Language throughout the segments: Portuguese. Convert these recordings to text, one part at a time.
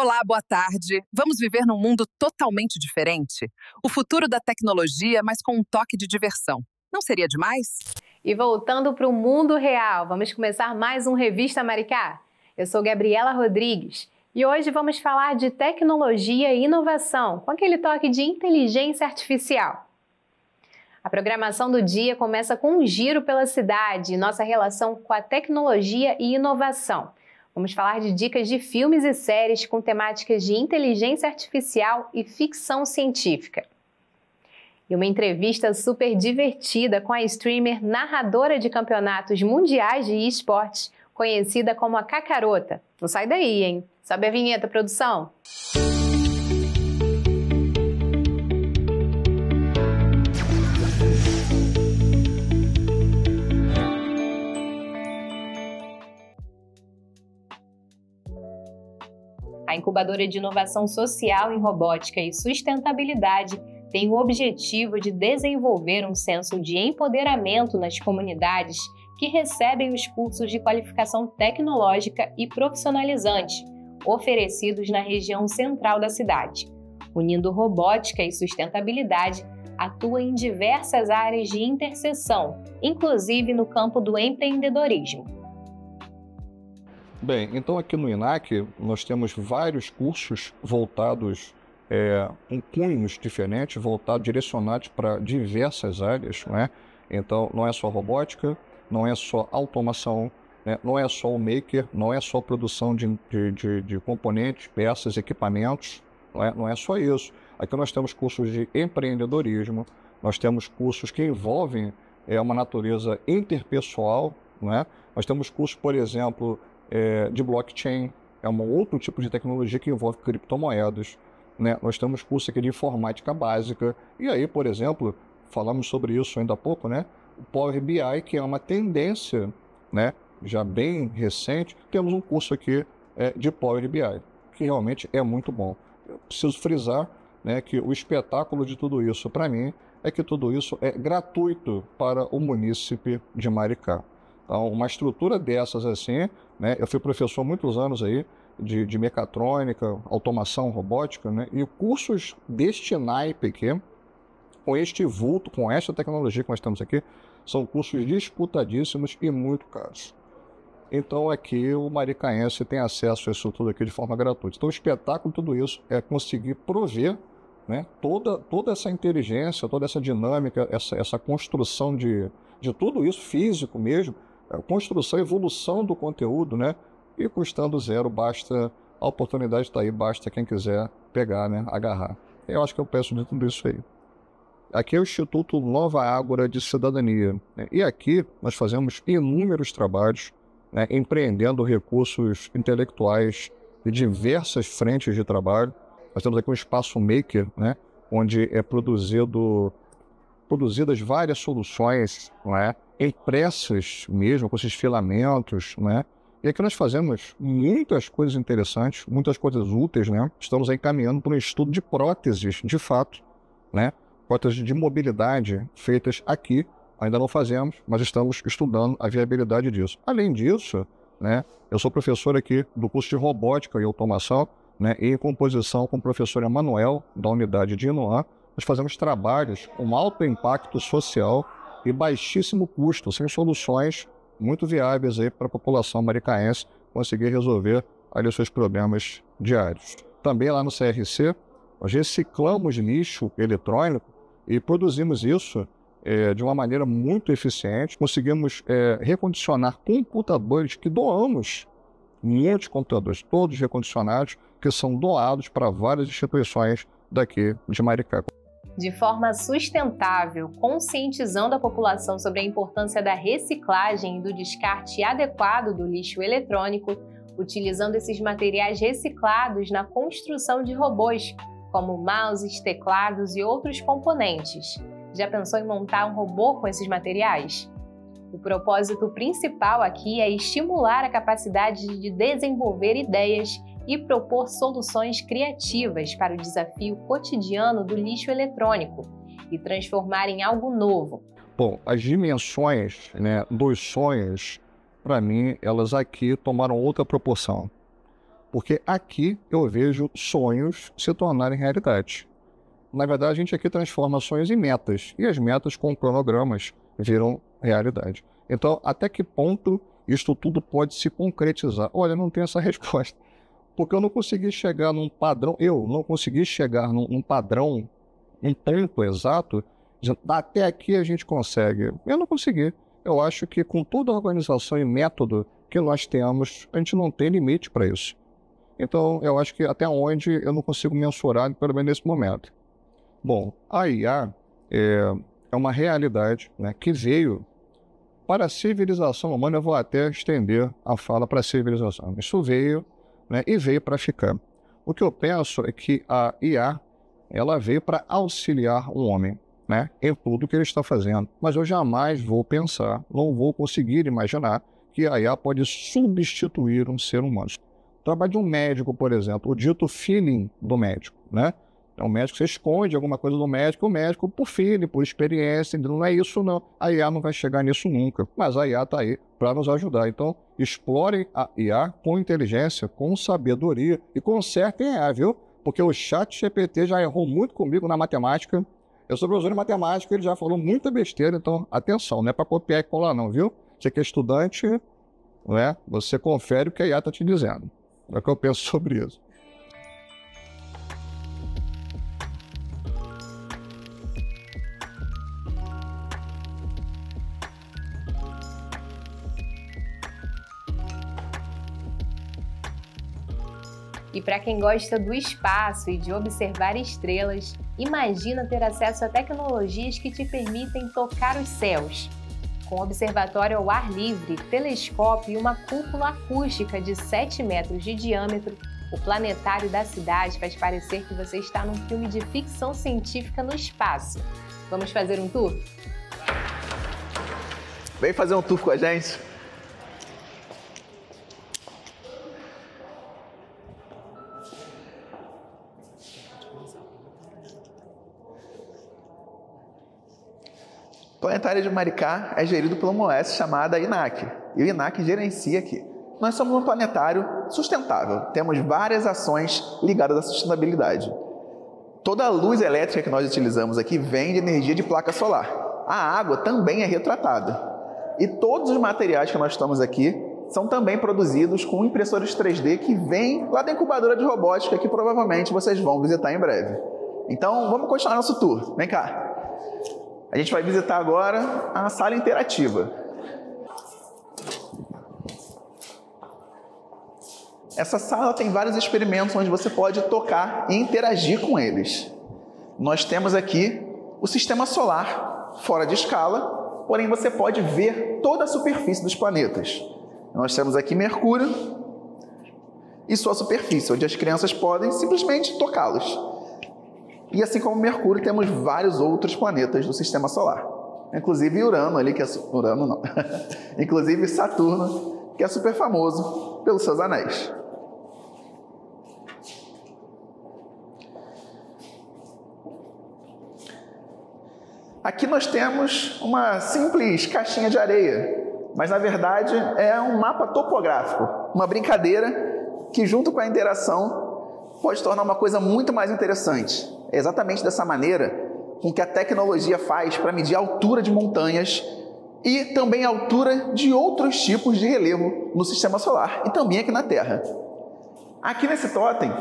Olá, boa tarde. Vamos viver num mundo totalmente diferente? O futuro da tecnologia, mas com um toque de diversão. Não seria demais? E voltando para o mundo real, vamos começar mais um Revista Maricá. Eu sou Gabriela Rodrigues e hoje vamos falar de tecnologia e inovação, com aquele toque de inteligência artificial. A programação do dia começa com um giro pela cidade e nossa relação com a tecnologia e inovação. Vamos falar de dicas de filmes e séries com temáticas de inteligência artificial e ficção científica. E uma entrevista super divertida com a streamer narradora de campeonatos mundiais de esportes, conhecida como a Kakarota. Não sai daí, hein? Sobe a vinheta, produção! A incubadora de inovação social em robótica e sustentabilidade tem o objetivo de desenvolver um senso de empoderamento nas comunidades que recebem os cursos de qualificação tecnológica e profissionalizante, oferecidos na região central da cidade. Unindo robótica e sustentabilidade, atua em diversas áreas de interseção, inclusive no campo do empreendedorismo. Bem, então aqui no INAC nós temos vários cursos voltados, com cunhos diferentes, direcionados para diversas áreas, né? Então não é só robótica, não é só automação, né? Não é só o maker, não é só produção de componentes, peças, equipamentos, não é só isso. Aqui nós temos cursos de empreendedorismo, nós temos cursos que envolvem uma natureza interpessoal, né? Nós temos cursos, por exemplo, de blockchain, é um outro tipo de tecnologia que envolve criptomoedas, né? Nós temos curso aqui de informática básica, e aí, por exemplo, falamos sobre isso ainda há pouco, né? O Power BI, que é uma tendência, né, já bem recente, temos um curso aqui de Power BI, que realmente é muito bom. Eu preciso frisar, né, que o espetáculo de tudo isso, para mim, é que tudo isso é gratuito para o munícipe de Maricá. Então, uma estrutura dessas assim, né? Eu fui professor há muitos anos aí de mecatrônica, automação, robótica, né? E cursos deste naipe aqui, com este vulto, com esta tecnologia que nós temos aqui, são cursos disputadíssimos e muito caros. Então aqui o maricaense tem acesso a isso tudo aqui de forma gratuita. Então o espetáculo de tudo isso é conseguir prover, né, toda essa inteligência, toda essa dinâmica, essa construção de tudo isso, físico mesmo, construção e evolução do conteúdo, né? E custando zero, basta, a oportunidade está aí, basta quem quiser pegar, né? Agarrar. Eu acho que eu peço de tudo isso aí. Aqui é o Instituto Nova Ágora de Cidadania, né? E aqui nós fazemos inúmeros trabalhos, né, empreendendo recursos intelectuais de diversas frentes de trabalho. Nós temos aqui um espaço maker, né? Onde é produzidas várias soluções, não é? Impressas mesmo, com esses filamentos, né? E aqui nós fazemos muitas coisas interessantes, muitas coisas úteis, né? Estamos aí caminhando para um estudo de próteses, de fato, né? Próteses de mobilidade feitas aqui, ainda não fazemos, mas estamos estudando a viabilidade disso. Além disso, né? Eu sou professor aqui do curso de robótica e automação, né? E em composição com o professor Emanuel, da unidade de Inoã. Nós fazemos trabalhos com alto impacto social e baixíssimo custo, sem soluções muito viáveis aí para a população maricaense conseguir resolver ali os seus problemas diários. Também lá no CRC, nós reciclamos lixo eletrônico e produzimos isso de uma maneira muito eficiente. Conseguimos recondicionar computadores que doamos, muitos computadores, todos recondicionados, que são doados para várias instituições daqui de Maricá. De forma sustentável, conscientizando a população sobre a importância da reciclagem e do descarte adequado do lixo eletrônico, utilizando esses materiais reciclados na construção de robôs, como mouses, teclados e outros componentes. Já pensou em montar um robô com esses materiais? O propósito principal aqui é estimular a capacidade de desenvolver ideias e propor soluções criativas para o desafio cotidiano do lixo eletrônico e transformar em algo novo. Bom, as dimensões, né, dos sonhos, para mim, elas aqui tomaram outra proporção. Porque aqui eu vejo sonhos se tornarem realidade. Na verdade, a gente aqui transforma sonhos em metas, e as metas com cronogramas viram realidade. Então, até que ponto isto tudo pode se concretizar? Olha, não tenho essa resposta, porque eu não consegui chegar num padrão, num padrão, um tempo exato, dizendo, até aqui a gente consegue. Eu não consegui. Eu acho que com toda a organização e método que nós temos, a gente não tem limite para isso. Então, eu acho que até onde eu não consigo mensurar, pelo menos nesse momento. Bom, a IA é uma realidade, né, que veio para a civilização humana. Eu vou até estender a fala para a civilização. Isso veio, né, e veio para ficar. O que eu penso é que a IA ela veio para auxiliar o homem, né, em tudo que ele está fazendo. Mas eu jamais vou pensar, não vou conseguir imaginar que a IA pode substituir um ser humano. O trabalho de um médico, por exemplo, o dito feeling do médico, né? Então, o médico, você esconde alguma coisa do médico, o médico, por feeling, por experiência, não é isso não. A IA não vai chegar nisso nunca, mas a IA está aí para nos ajudar. Então, explorem a IA com inteligência, com sabedoria e consertem a IA, viu? Porque o ChatGPT já errou muito comigo na matemática. Eu sou professor de matemática, ele já falou muita besteira, então, atenção, não é para copiar e colar não, viu? Você que é estudante, não é? Você confere o que a IA está te dizendo. É o que eu penso sobre isso. E para quem gosta do espaço e de observar estrelas, imagina ter acesso a tecnologias que te permitem tocar os céus. Com observatório ao ar livre, telescópio e uma cúpula acústica de 7 metros de diâmetro, o planetário da cidade faz parecer que você está num filme de ficção científica no espaço. Vamos fazer um tour? Vem fazer um tour com a gente. O Planetário de Maricá é gerido por uma OS chamada INAC, e o INAC gerencia aqui. Nós somos um planetário sustentável, temos várias ações ligadas à sustentabilidade. Toda a luz elétrica que nós utilizamos aqui vem de energia de placa solar. A água também é retratada. E todos os materiais que nós estamos aqui são também produzidos com impressores 3D que vêm lá da incubadora de robótica que provavelmente vocês vão visitar em breve. Então, vamos continuar nosso tour. Vem cá. A gente vai visitar agora a sala interativa. Essa sala tem vários experimentos onde você pode tocar e interagir com eles. Nós temos aqui o sistema solar, fora de escala, porém você pode ver toda a superfície dos planetas. Nós temos aqui Mercúrio e sua superfície, onde as crianças podem simplesmente tocá-los. E assim como Mercúrio, temos vários outros planetas do sistema solar. Inclusive Urano ali, que é... Urano não. Inclusive Saturno, que é super famoso pelos seus anéis. Aqui nós temos uma simples caixinha de areia, mas na verdade é um mapa topográfico, uma brincadeira que junto com a interação pode tornar uma coisa muito mais interessante. É exatamente dessa maneira com que a tecnologia faz para medir a altura de montanhas e também a altura de outros tipos de relevo no sistema solar e também aqui na Terra. Aqui nesse totem,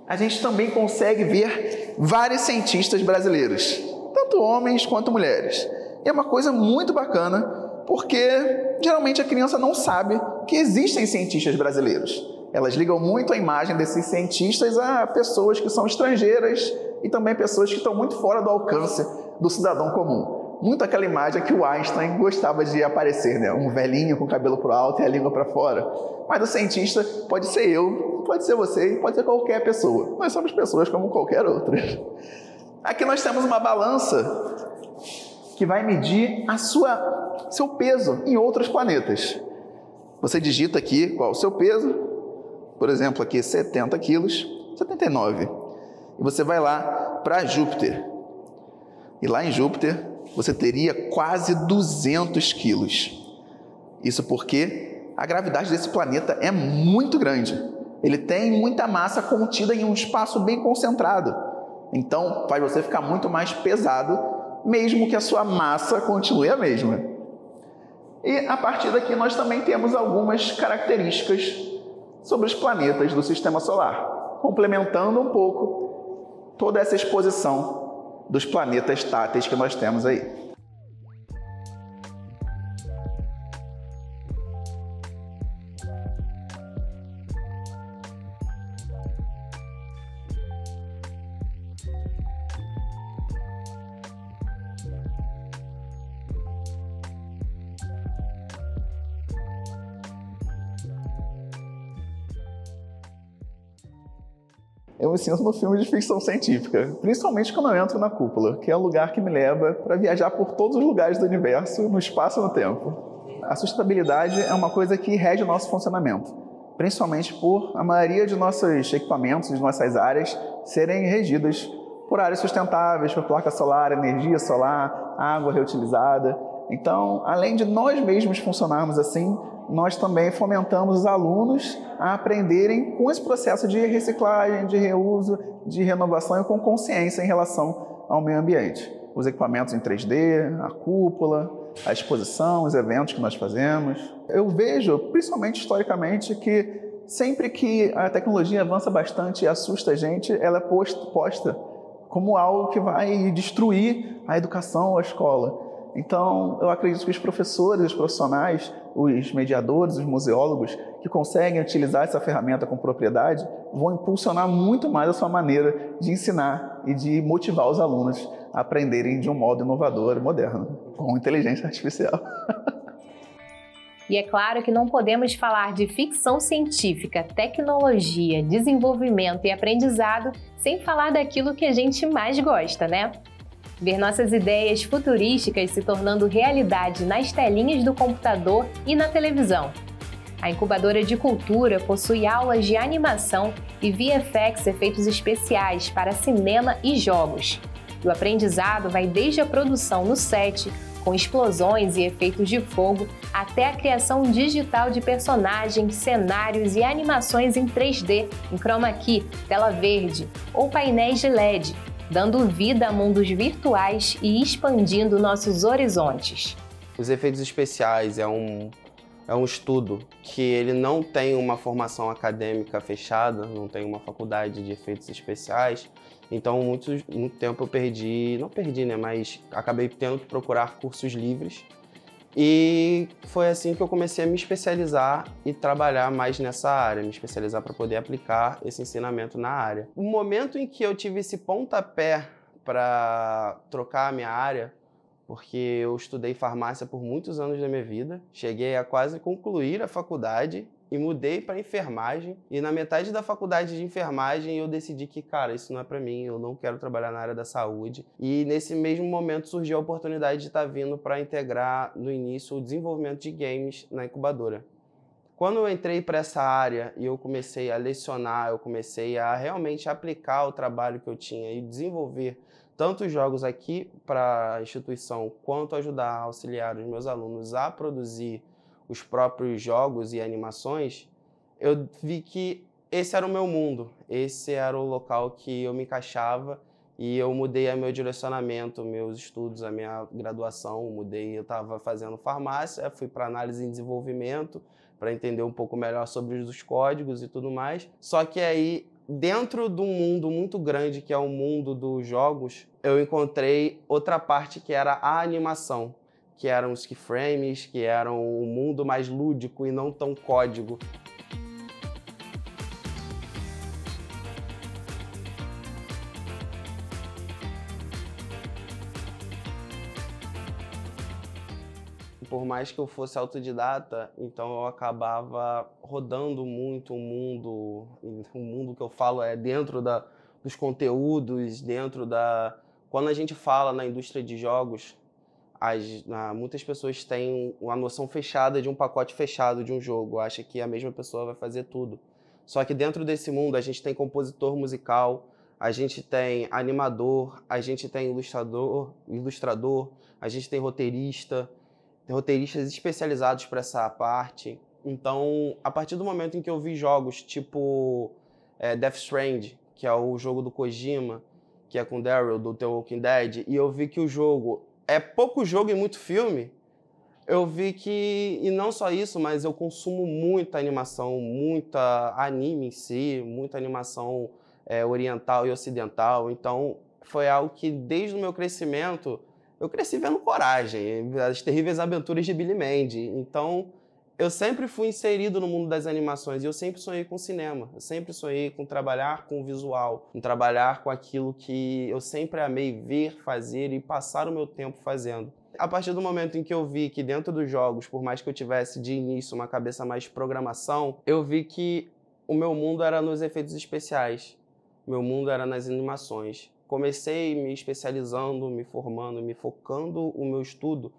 a gente também consegue ver vários cientistas brasileiros, tanto homens quanto mulheres. E é uma coisa muito bacana, porque geralmente a criança não sabe que existem cientistas brasileiros. Elas ligam muito a imagem desses cientistas a pessoas que são estrangeiras e também pessoas que estão muito fora do alcance do cidadão comum. Muito aquela imagem que o Einstein gostava de aparecer, né? Um velhinho com o cabelo pro alto e a língua para fora. Mas o cientista pode ser eu, pode ser você, pode ser qualquer pessoa. Nós somos pessoas como qualquer outra. Aqui nós temos uma balança que vai medir seu peso em outros planetas. Você digita aqui qual é o seu peso. Por exemplo, aqui 70 quilos, 79. E você vai lá para Júpiter. E lá em Júpiter, você teria quase 200 quilos. Isso porque a gravidade desse planeta é muito grande. Ele tem muita massa contida em um espaço bem concentrado. Então, faz você ficar muito mais pesado, mesmo que a sua massa continue a mesma. E a partir daqui nós também temos algumas características sobre os planetas do Sistema Solar, complementando um pouco toda essa exposição dos planetas táteis que nós temos aí. Eu me sinto no filme de ficção científica, principalmente quando eu entro na cúpula, que é o lugar que me leva para viajar por todos os lugares do universo, no espaço e no tempo. A sustentabilidade é uma coisa que rege o nosso funcionamento, principalmente por a maioria de nossos equipamentos, de nossas áreas, serem regidas por áreas sustentáveis, por placa solar, energia solar, água reutilizada. Então, além de nós mesmos funcionarmos assim, nós também fomentamos os alunos a aprenderem com esse processo de reciclagem, de reuso, de renovação e com consciência em relação ao meio ambiente. Os equipamentos em 3D, a cúpula, a exposição, os eventos que nós fazemos. Eu vejo, principalmente historicamente, que sempre que a tecnologia avança bastante e assusta a gente, ela é posta como algo que vai destruir a educação, a escola. Então, eu acredito que os professores, os profissionais, os mediadores, os museólogos que conseguem utilizar essa ferramenta com propriedade vão impulsionar muito mais a sua maneira de ensinar e de motivar os alunos a aprenderem de um modo inovador e moderno, com inteligência artificial. E é claro que não podemos falar de ficção científica, tecnologia, desenvolvimento e aprendizado sem falar daquilo que a gente mais gosta, né? Ver nossas ideias futurísticas se tornando realidade nas telinhas do computador e na televisão. A Incubadora de Cultura possui aulas de animação e VFX, efeitos especiais para cinema e jogos. E o aprendizado vai desde a produção no set, com explosões e efeitos de fogo, até a criação digital de personagens, cenários e animações em 3D, em chroma key, tela verde ou painéis de LED, dando vida a mundos virtuais e expandindo nossos horizontes. Os efeitos especiais é um estudo que ele não tem uma formação acadêmica fechada, não tem uma faculdade de efeitos especiais, então muito tempo eu mas acabei tendo que procurar cursos livres. E foi assim que eu comecei a me especializar e trabalhar mais nessa área, me especializar para poder aplicar esse ensinamento na área. O momento em que eu tive esse pontapé para trocar a minha área, porque eu estudei farmácia por muitos anos da minha vida, cheguei a quase concluir a faculdade e mudei para enfermagem. E na metade da faculdade de enfermagem eu decidi que, cara, isso não é para mim, eu não quero trabalhar na área da saúde. E nesse mesmo momento surgiu a oportunidade de estar vindo para integrar no início o desenvolvimento de games na incubadora. Quando eu entrei para essa área e eu comecei a lecionar, eu comecei a realmente aplicar o trabalho que eu tinha e desenvolver tanto os jogos aqui para a instituição, quanto ajudar a auxiliar os meus alunos a produzir os próprios jogos e animações, eu vi que esse era o meu mundo, esse era o local que eu me encaixava e eu mudei meu direcionamento, meus estudos, a minha graduação, eu estava fazendo farmácia, fui para análise em desenvolvimento, para entender um pouco melhor sobre os códigos e tudo mais. Só que aí, dentro de um mundo muito grande, que é o mundo dos jogos, eu encontrei outra parte que era a animação, que eram os keyframes, que eram o mundo mais lúdico e não tão código. Por mais que eu fosse autodidata, então eu acabava rodando muito o mundo que eu falo é dentro dos conteúdos, Quando a gente fala na indústria de jogos, muitas pessoas têm uma noção fechada de um pacote fechado de um jogo, acha que a mesma pessoa vai fazer tudo. Só que dentro desse mundo a gente tem compositor musical, a gente tem animador, a gente tem ilustrador, a gente tem roteiristas especializados para essa parte. Então, a partir do momento em que eu vi jogos tipo Death Stranding, que é o jogo do Kojima, que é com o Daryl, do The Walking Dead, e eu vi que o jogo é pouco jogo e muito filme, eu vi que, e não só isso, mas eu consumo muita animação, muita anime em si, muita animação oriental e ocidental. Então, foi algo que, desde o meu crescimento, eu cresci vendo Coragem, As Terríveis Aventuras de Billy Mandy. Então, eu sempre fui inserido no mundo das animações e eu sempre sonhei com cinema. Eu sempre sonhei com trabalhar com o visual, com trabalhar com aquilo que eu sempre amei ver, fazer e passar o meu tempo fazendo. A partir do momento em que eu vi que dentro dos jogos, por mais que eu tivesse de início uma cabeça mais de programação, eu vi que o meu mundo era nos efeitos especiais, o meu mundo era nas animações. Comecei me especializando, me formando, me focando o meu estudo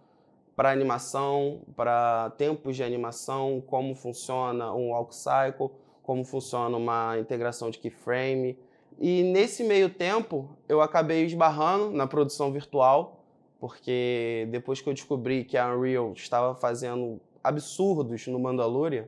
para animação, para tempos de animação, como funciona um walk cycle, como funciona uma integração de keyframe. E nesse meio tempo, eu acabei esbarrando na produção virtual, porque depois que eu descobri que a Unreal estava fazendo absurdos no Mandalorian,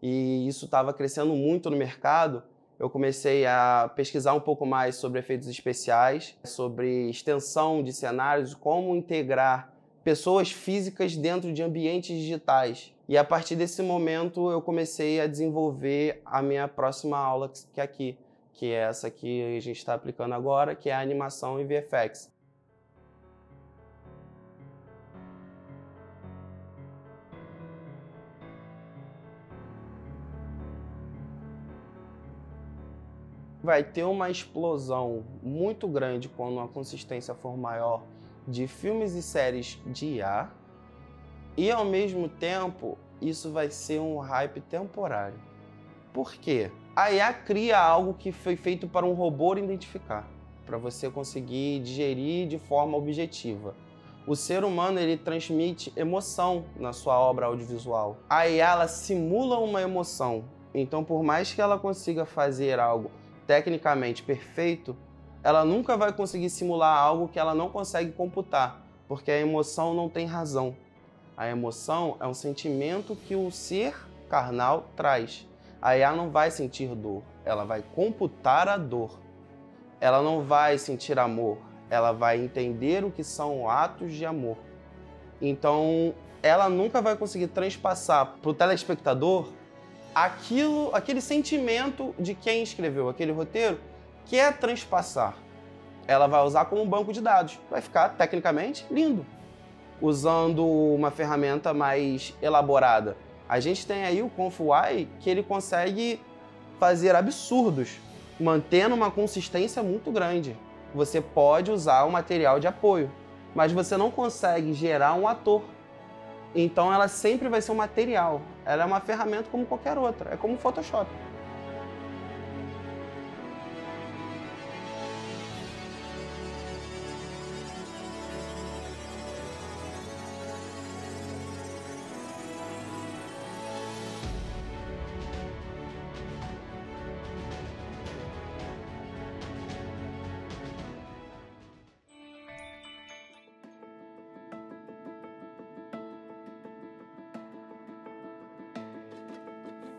e isso estava crescendo muito no mercado, eu comecei a pesquisar um pouco mais sobre efeitos especiais, sobre extensão de cenários, como integrar pessoas físicas dentro de ambientes digitais. E a partir desse momento eu comecei a desenvolver a minha próxima aula, que é aqui, que é essa que a gente está aplicando agora, que é a animação e VFX. Vai ter uma explosão muito grande quando a consistência for maior de filmes e séries de IA, e ao mesmo tempo isso vai ser um hype temporário. Por quê? A IA cria algo que foi feito para um robô identificar, para você conseguir digerir de forma objetiva. O ser humano, ele transmite emoção na sua obra audiovisual. A IA, ela simula uma emoção, então por mais que ela consiga fazer algo tecnicamente perfeito, ela nunca vai conseguir simular algo que ela não consegue computar, porque a emoção não tem razão. A emoção é um sentimento que o ser carnal traz. A IA não vai sentir dor, ela vai computar a dor. Ela não vai sentir amor, ela vai entender o que são atos de amor. Então, ela nunca vai conseguir transpassar para o telespectador aquele sentimento de quem escreveu aquele roteiro, quer transpassar. Ela vai usar como um banco de dados. Vai ficar, tecnicamente, lindo. Usando uma ferramenta mais elaborada. A gente tem aí o ConfY, que ele consegue fazer absurdos, mantendo uma consistência muito grande. Você pode usar o material de apoio, mas você não consegue gerar um ator. Então ela sempre vai ser um material. Ela é uma ferramenta como qualquer outra. É como o Photoshop.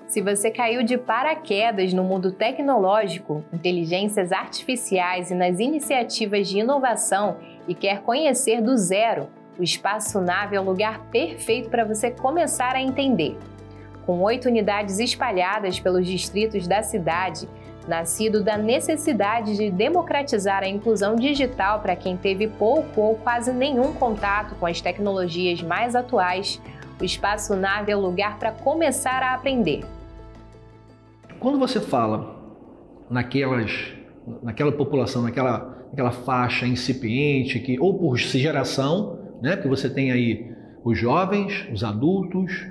Se você caiu de paraquedas no mundo tecnológico, inteligências artificiais e nas iniciativas de inovação e quer conhecer do zero, o Espaço Nave é o lugar perfeito para você começar a entender. Com 8 unidades espalhadas pelos distritos da cidade, nascido da necessidade de democratizar a inclusão digital para quem teve pouco ou quase nenhum contato com as tecnologias mais atuais, o Espaço Nave é o lugar para começar a aprender. Quando você fala naquela população, naquela faixa incipiente, ou por geração, né, que você tem aí os jovens, os adultos,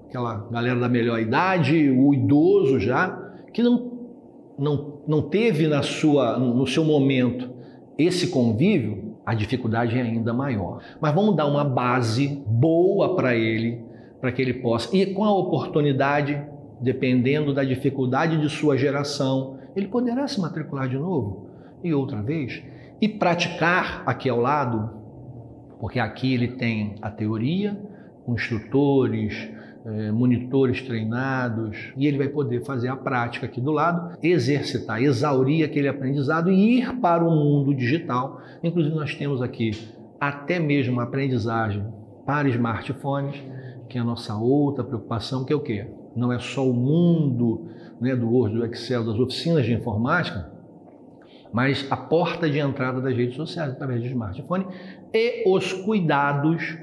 aquela galera da melhor idade, o idoso já, que não teve no seu momento esse convívio, a dificuldade é ainda maior. Mas vamos dar uma base boa para ele, para que ele possa, e com a oportunidade, dependendo da dificuldade de sua geração, ele poderá se matricular de novo e outra vez e praticar aqui ao lado, porque aqui ele tem a teoria, com instrutores monitores treinados, e ele vai poder fazer a prática aqui do lado, exercitar, exaurir aquele aprendizado e ir para o mundo digital. Inclusive nós temos aqui até mesmo a aprendizagem para smartphones, que é a nossa outra preocupação, que é o quê? Não é só o mundo, né, do Word, do Excel, das oficinas de informática, mas a porta de entrada das redes sociais através de smartphone e os cuidados,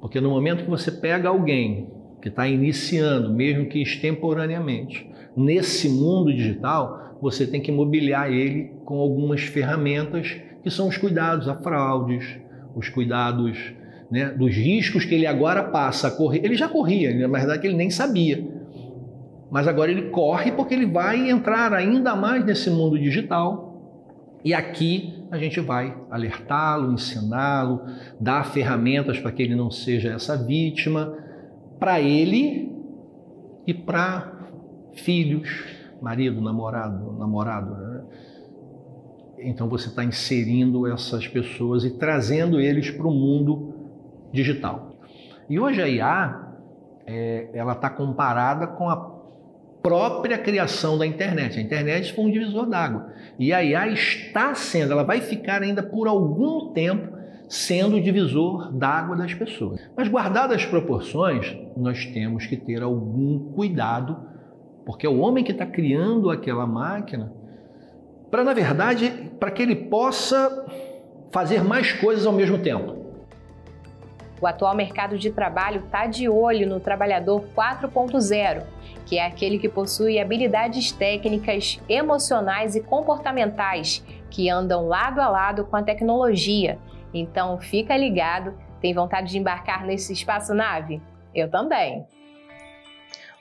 porque no momento que você pega alguém que está iniciando, mesmo que extemporaneamente, nesse mundo digital, você tem que mobiliar ele com algumas ferramentas que são os cuidados a fraudes, os cuidados, né, dos riscos que ele agora passa a correr. Ele já corria, na verdade que ele nem sabia, mas agora ele corre porque ele vai entrar ainda mais nesse mundo digital. E aqui a gente vai alertá-lo, ensiná-lo, dar ferramentas para que ele não seja essa vítima, para ele e para filhos, marido, namorado, né? Então você está inserindo essas pessoas e trazendo eles para o mundo digital. E hoje a IA, ela está comparada com a própria criação da internet. A internet foi um divisor d'água. E a IA está sendo, ela vai ficar ainda por algum tempo sendo o divisor d'água das pessoas. Mas guardadas as proporções, nós temos que ter algum cuidado, porque é o homem que está criando aquela máquina para, na verdade, para que ele possa fazer mais coisas ao mesmo tempo. O atual mercado de trabalho está de olho no trabalhador 4.0, que é aquele que possui habilidades técnicas, emocionais e comportamentais que andam lado a lado com a tecnologia. Então fica ligado, tem vontade de embarcar nesse espaçonave? Eu também!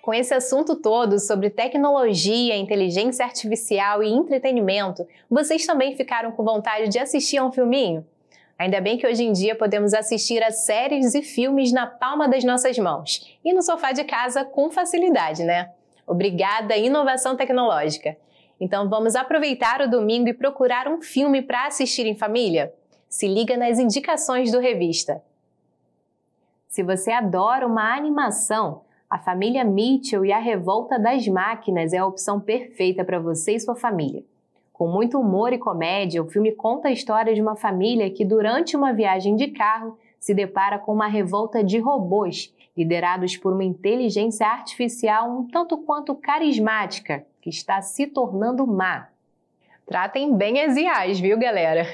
Com esse assunto todo sobre tecnologia, inteligência artificial e entretenimento, vocês também ficaram com vontade de assistir a um filminho? Ainda bem que hoje em dia podemos assistir a séries e filmes na palma das nossas mãos e no sofá de casa com facilidade, né? Obrigada, inovação tecnológica! Então vamos aproveitar o domingo e procurar um filme para assistir em família? Se liga nas indicações do Revista. Se você adora uma animação, A Família Mitchell e A Revolta das Máquinas é a opção perfeita para você e sua família. Com muito humor e comédia, o filme conta a história de uma família que, durante uma viagem de carro, se depara com uma revolta de robôs, liderados por uma inteligência artificial um tanto quanto carismática, que está se tornando má. Tratem bem as IAs, viu, galera?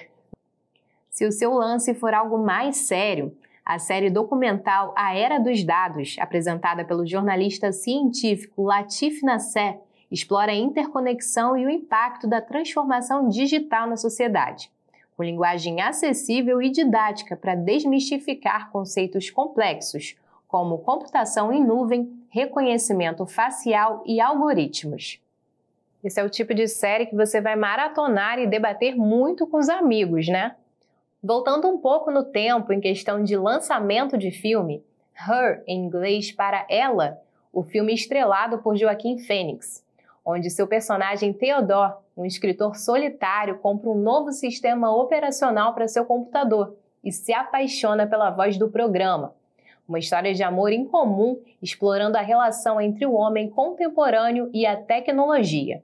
Se o seu lance for algo mais sério, a série documental A Era dos Dados, apresentada pelo jornalista científico Latif Nasser, explora a interconexão e o impacto da transformação digital na sociedade, com linguagem acessível e didática para desmistificar conceitos complexos, como computação em nuvem, reconhecimento facial e algoritmos. Esse é o tipo de série que você vai maratonar e debater muito com os amigos, né? Voltando um pouco no tempo em questão de lançamento de filme, Her, em inglês para Ela, o filme estrelado por Joaquin Phoenix, onde seu personagem Theodore, um escritor solitário, compra um novo sistema operacional para seu computador e se apaixona pela voz do programa. Uma história de amor incomum, explorando a relação entre o homem contemporâneo e a tecnologia.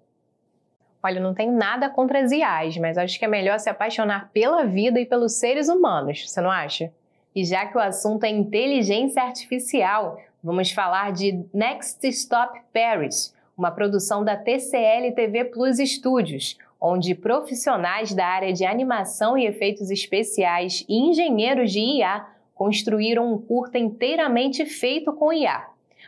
Olha, não tenho nada contra as IAs, mas acho que é melhor se apaixonar pela vida e pelos seres humanos, você não acha? E já que o assunto é inteligência artificial, vamos falar de Next Stop Paris, uma produção da TCL TV Plus Studios, onde profissionais da área de animação e efeitos especiais e engenheiros de IA construíram um curta inteiramente feito com IA.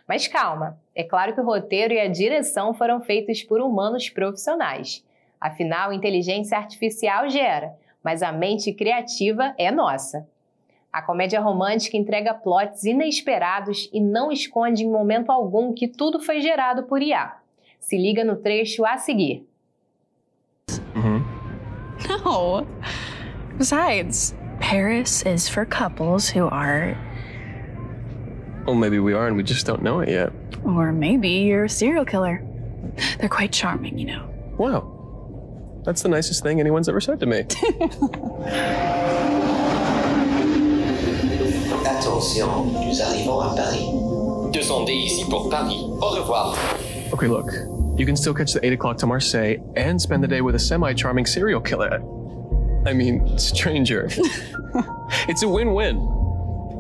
Mas calma, é claro que o roteiro e a direção foram feitos por humanos profissionais. Afinal, inteligência artificial gera, mas a mente criativa é nossa. A comédia romântica entrega plots inesperados e não esconde em momento algum que tudo foi gerado por IA. Se liga no trecho a seguir. No. Besides, Paris is for couples who are... Well, maybe we are and we just don't know it yet. Or maybe you're a serial killer. They're quite charming, you know. Wow. That's the nicest thing anyone's ever said to me. Attention, nous arrivons à Paris. 2D ici pour Paris. Au revoir. Okay, look. You can still catch the 8 o'clock to Marseille and spend the day with a semi-charming serial killer. I mean, stranger. It's a win-win.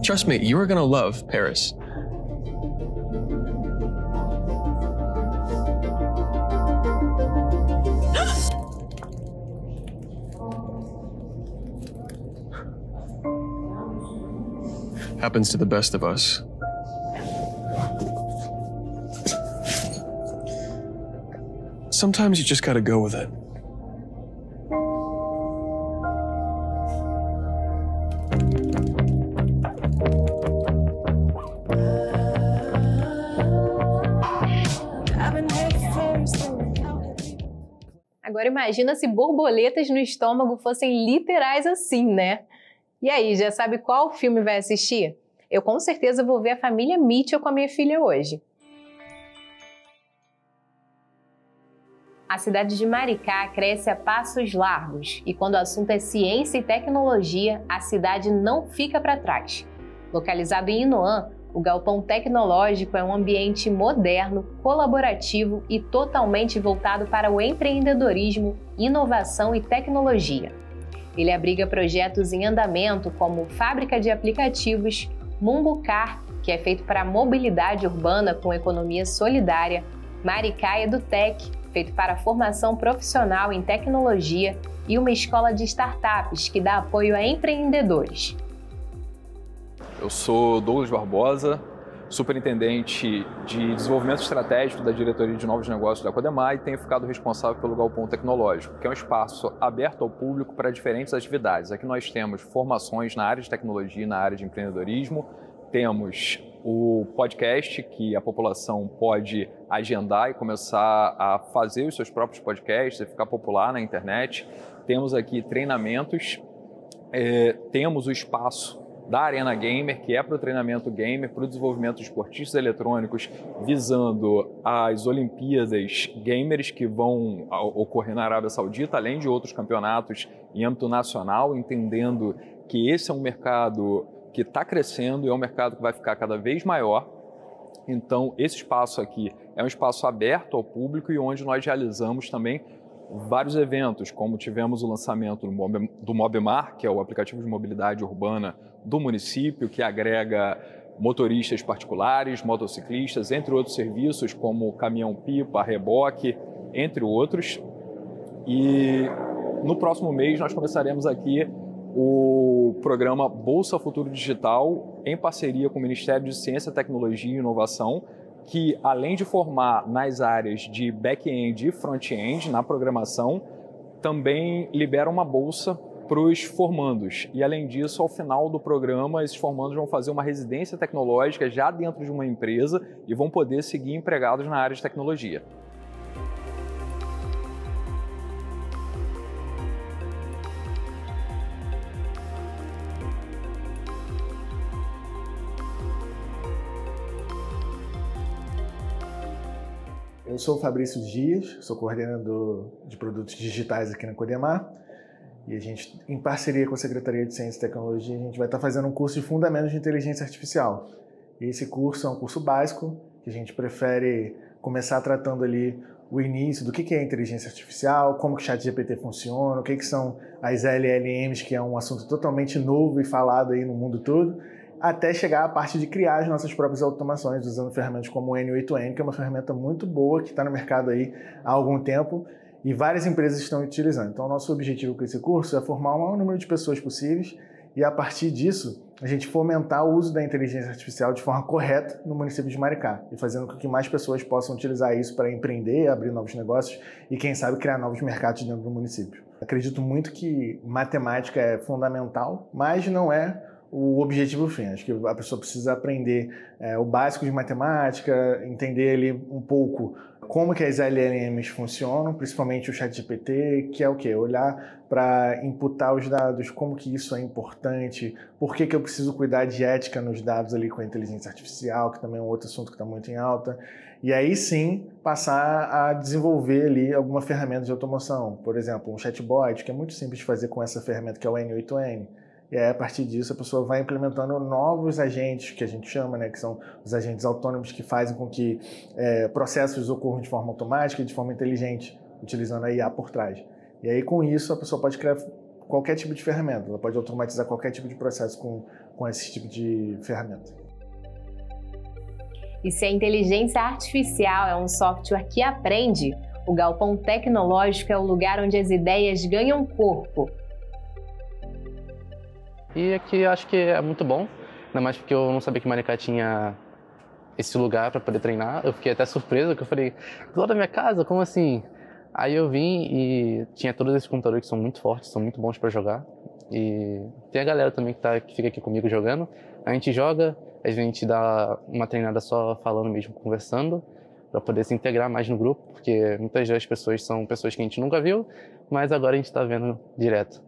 Trust me, you are gonna love Paris. Happens to the best of us. Sometimes you just gotta go with it. Agora imagina se borboletas no estômago fossem literais assim, né? E aí, já sabe qual filme vai assistir? Eu com certeza vou ver A Família Mitchell com a minha filha hoje. A cidade de Maricá cresce a passos largos e quando o assunto é ciência e tecnologia, a cidade não fica para trás. Localizado em Inoã, o Galpão Tecnológico é um ambiente moderno, colaborativo e totalmente voltado para o empreendedorismo, inovação e tecnologia. Ele abriga projetos em andamento como fábrica de aplicativos, Mumbucar, que é feito para a mobilidade urbana com economia solidária, Maricá EduTech, feito para a formação profissional em tecnologia, e uma escola de startups que dá apoio a empreendedores. Eu sou Douglas Barbosa, superintendente de desenvolvimento estratégico da diretoria de novos negócios da Codemar e tenho ficado responsável pelo Galpão Tecnológico, que é um espaço aberto ao público para diferentes atividades. Aqui nós temos formações na área de tecnologia e na área de empreendedorismo, temos o podcast, que a população pode agendar e começar a fazer os seus próprios podcasts e ficar popular na internet. Temos aqui treinamentos, temos o espaço da Arena Gamer, que é para o treinamento gamer, para o desenvolvimento de esportistas eletrônicos, visando as Olimpíadas Gamers que vão ocorrer na Arábia Saudita, além de outros campeonatos em âmbito nacional, entendendo que esse é um mercado que está crescendo e é um mercado que vai ficar cada vez maior. Então, esse espaço aqui é um espaço aberto ao público e onde nós realizamos também vários eventos, como tivemos o lançamento do Mobmar, que é o aplicativo de mobilidade urbana do município, que agrega motoristas particulares, motociclistas, entre outros serviços, como caminhão-pipa, reboque, entre outros. E no próximo mês nós começaremos aqui o programa Bolsa Futuro Digital, em parceria com o Ministério de Ciência, Tecnologia e Inovação, que além de formar nas áreas de back-end e front-end, na programação, também libera uma bolsa para os formandos. E além disso, ao final do programa, esses formandos vão fazer uma residência tecnológica já dentro de uma empresa e vão poder seguir empregados na área de tecnologia. Eu sou o Fabrício Dias, sou coordenador de produtos digitais aqui na Codemar e a gente, em parceria com a Secretaria de Ciência e Tecnologia, a gente vai estar fazendo um curso de Fundamentos de Inteligência Artificial. E esse curso é um curso básico, que a gente prefere começar tratando ali o início do que é inteligência artificial, como que o ChatGPT funciona, o que são as LLMs, que é um assunto totalmente novo e falado aí no mundo todo, até chegar à parte de criar as nossas próprias automações usando ferramentas como o N8N, que é uma ferramenta muito boa, que está no mercado aí há algum tempo e várias empresas estão utilizando. Então, o nosso objetivo com esse curso é formar o maior número de pessoas possíveis e, a partir disso, a gente fomentar o uso da inteligência artificial de forma correta no município de Maricá e fazendo com que mais pessoas possam utilizar isso para empreender, abrir novos negócios e, quem sabe, criar novos mercados dentro do município. Acredito muito que matemática é fundamental, mas não é o objetivo fim. Acho que a pessoa precisa aprender o básico de matemática, entender ali um pouco como que as LLMs funcionam, principalmente o ChatGPT, que é o quê? Olhar para imputar os dados, como que isso é importante, por que eu preciso cuidar de ética nos dados ali com a inteligência artificial, que também é um outro assunto que está muito em alta. E aí sim, passar a desenvolver ali alguma ferramenta de automação. Por exemplo, um chatbot, que é muito simples de fazer com essa ferramenta que é o N8N. E aí, a partir disso, a pessoa vai implementando novos agentes, que a gente chama, né, que são os agentes autônomos que fazem com que processos ocorram de forma automática e de forma inteligente, utilizando a IA por trás. E aí, com isso, a pessoa pode criar qualquer tipo de ferramenta, ela pode automatizar qualquer tipo de processo com esse tipo de ferramenta. E se a inteligência artificial é um software que aprende, o Galpão Tecnológico é o lugar onde as ideias ganham corpo. E aqui eu acho que é muito bom, ainda mais porque eu não sabia que Maricá tinha esse lugar para poder treinar. Eu fiquei até surpreso, porque eu falei, do lado da minha casa, como assim? Aí eu vim e tinha todos esses computadores que são muito fortes, são muito bons para jogar. E tem a galera também que fica aqui comigo jogando. A gente joga, a gente dá uma treinada só falando mesmo, conversando, para poder se integrar mais no grupo, porque muitas das pessoas são pessoas que a gente nunca viu, mas agora a gente está vendo direto.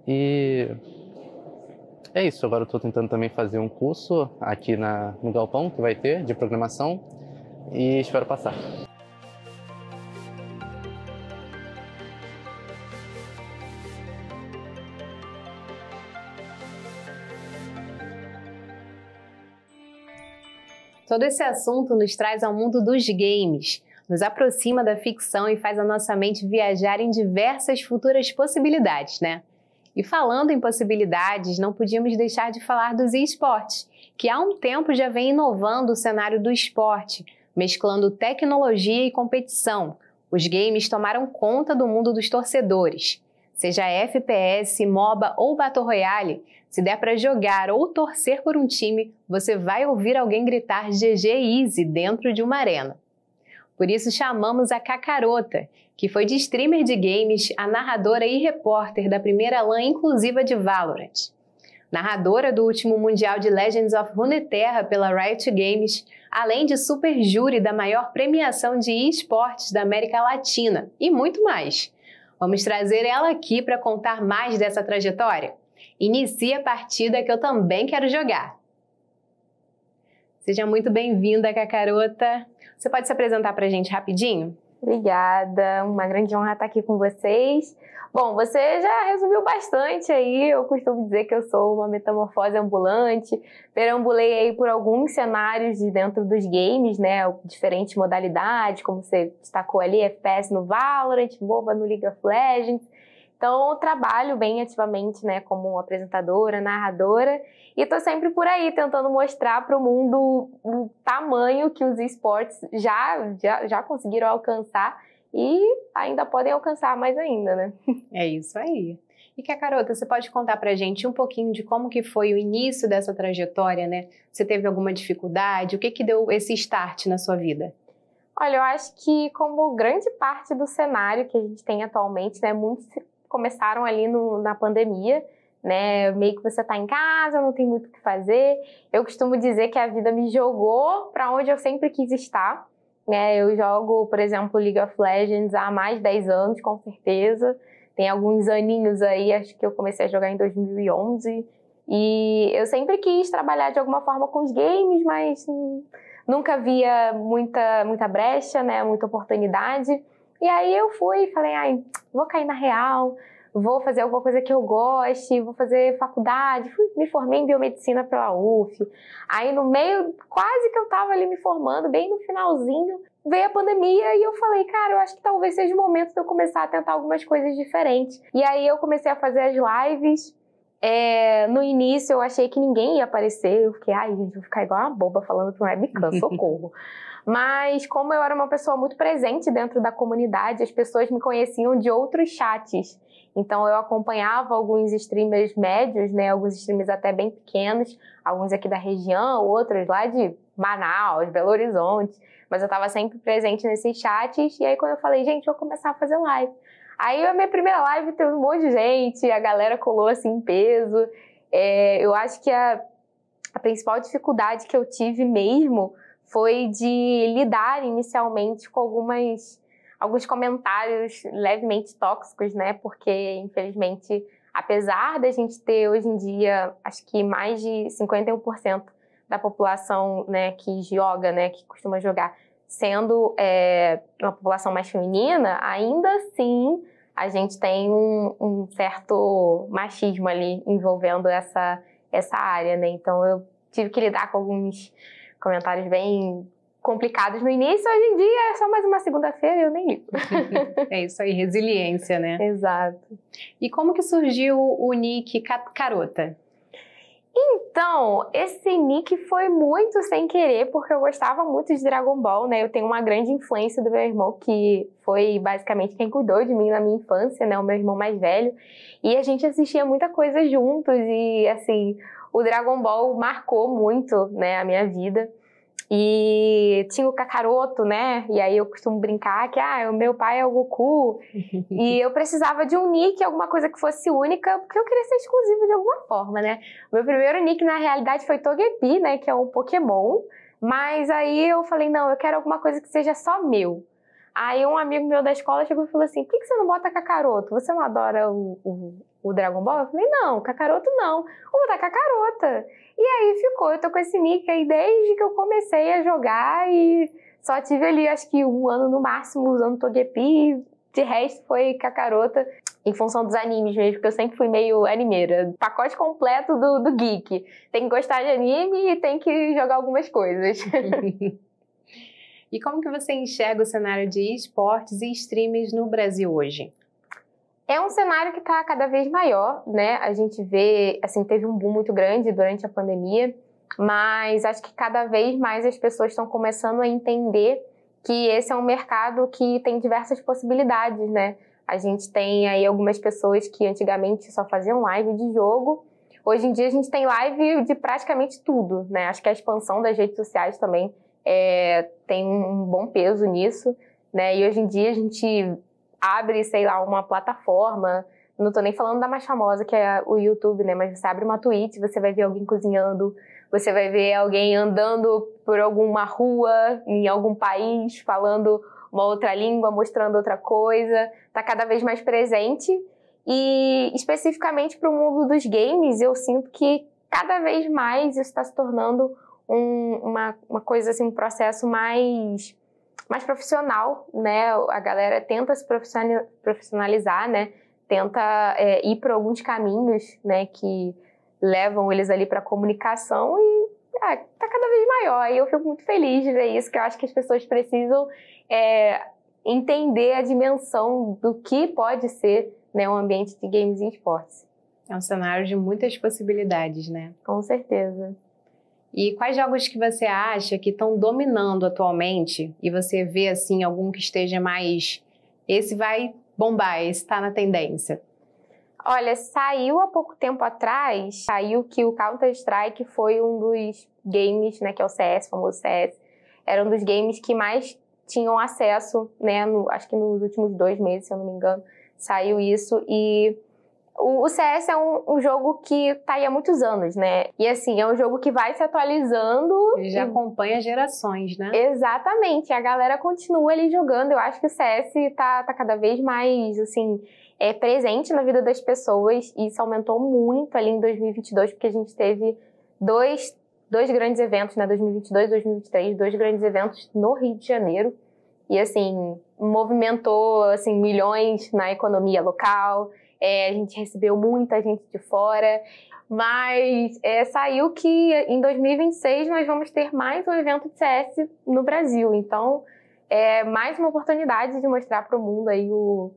E é isso, agora eu estou tentando também fazer um curso aqui no Galpão, que vai ter, de programação, e espero passar. Todo esse assunto nos traz ao mundo dos games, nos aproxima da ficção e faz a nossa mente viajar em diversas futuras possibilidades, né? E falando em possibilidades, não podíamos deixar de falar dos esportes, que há um tempo já vem inovando o cenário do esporte, mesclando tecnologia e competição. Os games tomaram conta do mundo dos torcedores. Seja FPS, MOBA ou Battle Royale, se der para jogar ou torcer por um time, você vai ouvir alguém gritar GG Easy dentro de uma arena. Por isso chamamos a Kakarota, que foi de streamer de games, a narradora e repórter da primeira LAN inclusiva de Valorant. Narradora do último Mundial de Legends of Runeterra pela Riot Games, além de super júri da maior premiação de esportes da América Latina e muito mais. Vamos trazer ela aqui para contar mais dessa trajetória. Inicie a partida que eu também quero jogar. Seja muito bem-vinda, Kakarota. Você pode se apresentar para a gente rapidinho? Obrigada, uma grande honra estar aqui com vocês. Bom, você já resumiu bastante aí, eu costumo dizer que eu sou uma metamorfose ambulante, perambulei aí por alguns cenários de dentro dos games, né, diferentes modalidades, como você destacou ali, FPS no Valorant, MOBA no League of Legends. Então, eu trabalho bem ativamente, né, como apresentadora, narradora, e estou sempre por aí tentando mostrar para o mundo o tamanho que os esportes já conseguiram alcançar e ainda podem alcançar mais ainda, né? É isso aí. E Kakarota, você pode contar pra gente um pouquinho de como que foi o início dessa trajetória, né? Você teve alguma dificuldade? O que que deu esse start na sua vida? Olha, eu acho que como grande parte do cenário que a gente tem atualmente, né, muitos começaram ali na pandemia, né, meio que você tá em casa, não tem muito o que fazer. Eu costumo dizer que a vida me jogou para onde eu sempre quis estar. Eu jogo, por exemplo, League of Legends há mais de 10 anos, com certeza. Tem alguns aninhos aí, acho que eu comecei a jogar em 2011. E eu sempre quis trabalhar de alguma forma com os games, mas nunca via muita brecha, né, muita oportunidade. E aí eu fui e falei, vou cair na real, vou fazer alguma coisa que eu goste, vou fazer faculdade. Me formei em biomedicina pela UF. Aí no meio, quase que eu tava ali me formando, bem no finalzinho, veio a pandemia e eu falei, cara, eu acho que talvez seja o momento de eu começar a tentar algumas coisas diferentes. E aí eu comecei a fazer as lives. No início eu achei que ninguém ia aparecer. Eu fiquei, gente, vou ficar igual uma boba falando pro webcam, socorro. Mas como eu era uma pessoa muito presente dentro da comunidade, as pessoas me conheciam de outros chats. Então eu acompanhava alguns streamers médios, né, alguns streamers até bem pequenos, alguns aqui da região, outros lá de Manaus, Belo Horizonte, mas eu estava sempre presente nesses chats. E aí quando eu falei, gente, vou começar a fazer live. Aí a minha primeira live teve um monte de gente, a galera colou assim em peso. Eu acho que a principal dificuldade que eu tive mesmo foi de lidar inicialmente com alguns comentários levemente tóxicos, né? Porque, infelizmente, apesar da gente ter hoje em dia, acho que mais de 51% da população, né, que joga, né, que costuma jogar, sendo uma população mais feminina, ainda assim a gente tem um certo machismo ali envolvendo essa área, né? Então eu tive que lidar com alguns comentários bem complicados no início. Hoje em dia é só mais uma segunda-feira e eu nem ligo. É isso aí, resiliência, né? Exato. E como que surgiu o nick Carota? Então, esse nick foi muito sem querer, porque eu gostava muito de Dragon Ball, né? Eu tenho uma grande influência do meu irmão, que foi basicamente quem cuidou de mim na minha infância, né? O meu irmão mais velho. E a gente assistia muita coisa juntos e, assim, o Dragon Ball marcou muito, né, a minha vida. E tinha o Kakaroto, né? E aí eu costumo brincar que o meu pai é o Goku. E eu precisava de um nick, alguma coisa que fosse única, porque eu queria ser exclusiva de alguma forma, né? O meu primeiro nick, na realidade, foi Togepi, né? Que é um Pokémon. Mas aí eu falei, não, eu quero alguma coisa que seja só meu. Aí um amigo meu da escola chegou e falou assim, por que você não bota Kakaroto? Você não adora o Dragon Ball? Eu falei, não, Kakaroto não. Vou botar Kakarota. E aí ficou, eu tô com esse nick aí desde que eu comecei a jogar e só tive ali, acho que 1 ano no máximo usando Togepi. De resto foi Kakarota, em função dos animes mesmo, porque eu sempre fui meio animeira. Pacote completo do geek. Tem que gostar de anime e tem que jogar algumas coisas. E como que você enxerga o cenário de esportes e streamers no Brasil hoje? É um cenário que está cada vez maior, né? A gente vê, assim, teve um boom muito grande durante a pandemia, mas acho que cada vez mais as pessoas estão começando a entender que esse é um mercado que tem diversas possibilidades, né? A gente tem aí algumas pessoas que antigamente só faziam live de jogo. Hoje em dia a gente tem live de praticamente tudo, né? Acho que a expansão das redes sociais também tem um bom peso nisso, né? E hoje em dia a gente abre, sei lá, uma plataforma, não tô nem falando da mais famosa, que é o YouTube, né? Mas você abre uma Twitch, você vai ver alguém cozinhando, você vai ver alguém andando por alguma rua, em algum país, falando uma outra língua, mostrando outra coisa. Tá cada vez mais presente. E especificamente para o mundo dos games, eu sinto que cada vez mais isso está se tornando uma coisa, assim, um processo mais profissional, né? A galera tenta se profissionalizar, né? Tenta ir por alguns caminhos, né? Que levam eles ali para comunicação e tá cada vez maior. E eu fico muito feliz de ver isso, que eu acho que as pessoas precisam entender a dimensão do que pode ser, né, um ambiente de games e esportes. É um cenário de muitas possibilidades, né? Com certeza. E quais jogos que você acha que estão dominando atualmente e você vê, assim, algum que esteja mais... Esse vai bombar, esse está na tendência? Olha, saiu há pouco tempo atrás, saiu que o Counter-Strike foi um dos games, né, que é o CS, o famoso CS, era um dos games que mais tinham acesso, né, acho que nos últimos 2 meses, se eu não me engano, saiu isso. E o CS é um jogo que tá aí há muitos anos, né? E assim, é um jogo que vai se atualizando. Ele já acompanha gerações, né? Exatamente, a galera continua ali jogando. Eu acho que o CS tá cada vez mais, assim, presente na vida das pessoas. E isso aumentou muito ali em 2022, porque a gente teve dois grandes eventos, né? 2022 e 2023, 2 grandes eventos no Rio de Janeiro. E assim, movimentou, assim, milhões na economia local. A gente recebeu muita gente de fora, mas saiu que em 2026 nós vamos ter mais um evento de CS no Brasil. Então, mais uma oportunidade de mostrar para o mundo aí o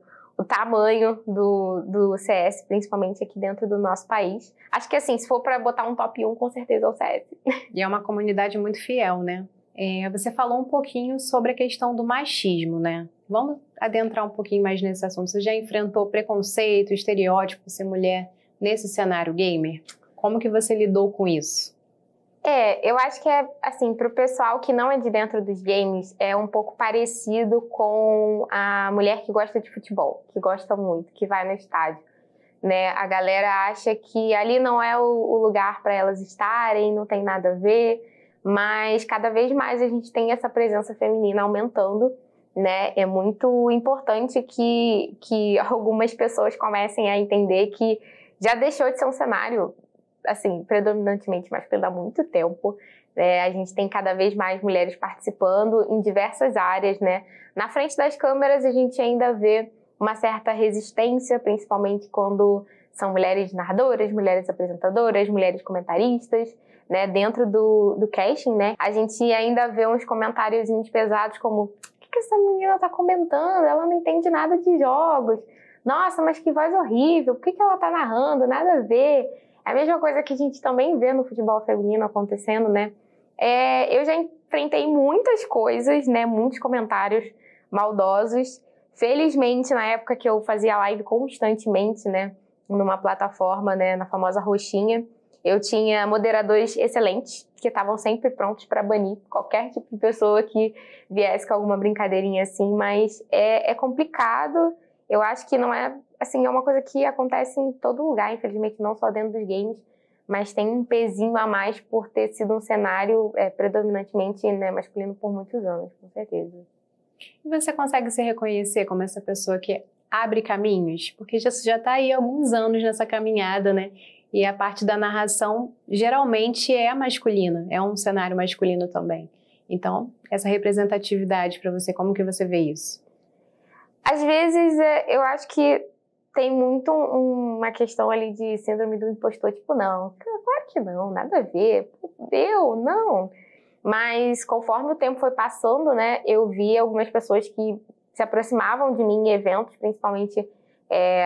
tamanho do CS, principalmente aqui dentro do nosso país. Acho que assim, se for para botar um top 1, com certeza é o CS. E é uma comunidade muito fiel, né? Você falou um pouquinho sobre a questão do machismo, né? Vamos adentrar um pouquinho mais nesse assunto. Você já enfrentou preconceito, estereótipo por ser mulher nesse cenário gamer? Como que você lidou com isso? Eu acho que assim, pro pessoal que não é de dentro dos games, é um pouco parecido com a mulher que gosta de futebol, que gosta muito, que vai no estádio, né? A galera acha que ali não é o lugar para elas estarem, não tem nada a ver, mas cada vez mais a gente tem essa presença feminina aumentando, né? É muito importante que algumas pessoas comecem a entender que já deixou de ser um cenário, assim, predominantemente masculino há muito tempo. A gente tem cada vez mais mulheres participando em diversas áreas, né? Na frente das câmeras a gente ainda vê uma certa resistência, principalmente quando são mulheres narradoras, mulheres apresentadoras, mulheres comentaristas, né, dentro do casting, né, a gente ainda vê uns comentários pesados como: o que essa menina tá comentando? Ela não entende nada de jogos. Nossa, mas que voz horrível. Por que ela tá narrando? Nada a ver. É a mesma coisa que a gente também vê no futebol feminino acontecendo, né? Eu já enfrentei muitas coisas, né, muitos comentários maldosos. Felizmente, na época que eu fazia live constantemente, né, numa plataforma, né, na famosa roxinha, eu tinha moderadores excelentes que estavam sempre prontos para banir qualquer tipo de pessoa que viesse com alguma brincadeirinha assim, mas é complicado. Eu acho que não é, assim, é uma coisa que acontece em todo lugar, infelizmente, não só dentro dos games, mas tem um pezinho a mais por ter sido um cenário predominantemente, né, masculino por muitos anos, com certeza. E você consegue se reconhecer como essa pessoa que abre caminhos? Porque você já está aí há alguns anos nessa caminhada, né? E a parte da narração geralmente é masculina, é um cenário masculino também. Então, essa representatividade para você, como que você vê isso? Às vezes, eu acho que tem muito uma questão ali de síndrome do impostor, tipo, não, claro que não, nada a ver, não. Mas conforme o tempo foi passando, né, eu vi algumas pessoas que se aproximavam de mim em eventos, principalmente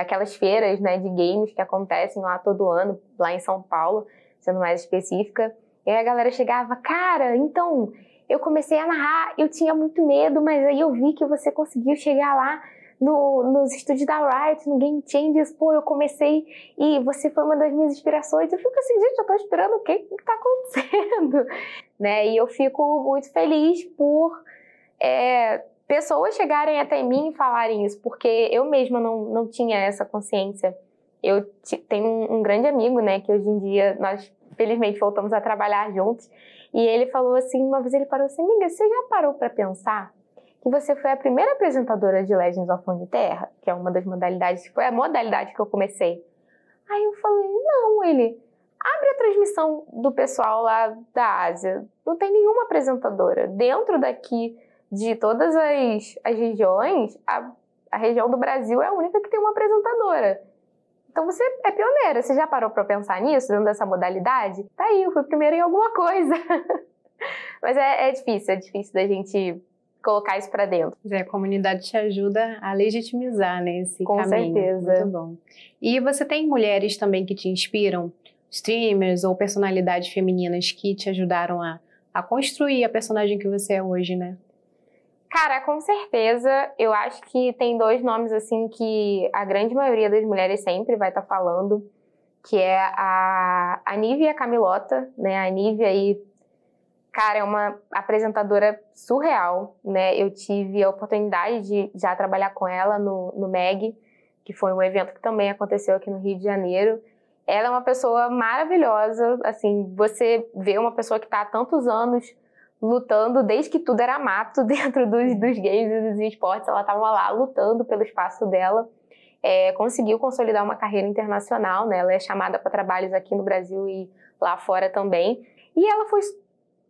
aquelas feiras, né, de games que acontecem lá todo ano, lá em São Paulo, sendo mais específica. E aí a galera chegava: cara, então, eu comecei a narrar, eu tinha muito medo, mas aí eu vi que você conseguiu chegar lá nos estúdios da Riot, no Game Changers, pô, eu comecei e você foi uma das minhas inspirações. Eu fico assim, gente, eu tô esperando o que tá acontecendo, né? E eu fico muito feliz por pessoas chegarem até mim e falarem isso, porque eu mesma não tinha essa consciência. Eu tenho um grande amigo, né, que hoje em dia nós, felizmente, voltamos a trabalhar juntos, e ele falou assim, uma vez ele parou assim: amiga, você já parou pra pensar que você foi a primeira apresentadora de Legends of Runeterra, que é uma das modalidades, foi a modalidade que eu comecei? Aí eu falei: não. Ele: abre a transmissão do pessoal lá da Ásia, não tem nenhuma apresentadora. Dentro daqui de todas as regiões, a região do Brasil é a única que tem uma apresentadora. Então você é pioneira. Você já parou para pensar nisso, dentro dessa modalidade? Tá aí, eu fui primeira em alguma coisa. Mas é difícil da gente colocar isso para dentro. A comunidade te ajuda a legitimizar, né, esse Com caminho. certeza. Muito bom. E você tem mulheres também que te inspiram? Streamers ou personalidades femininas que te ajudaram a construir a personagem que você é hoje, né? Cara, com certeza. Eu acho que tem dois nomes, assim, que a grande maioria das mulheres sempre vai estar falando, que é a Nive e a Camilota, né? A Nive aí, cara, é uma apresentadora surreal, né? Eu tive a oportunidade de já trabalhar com ela no MEG, que foi um evento que também aconteceu aqui no Rio de Janeiro. Ela é uma pessoa maravilhosa, assim, você vê uma pessoa que está há tantos anos lutando, desde que tudo era mato dentro dos games e dos esportes, ela estava lá lutando pelo espaço dela, conseguiu consolidar uma carreira internacional, né? Ela é chamada para trabalhos aqui no Brasil e lá fora também, e ela foi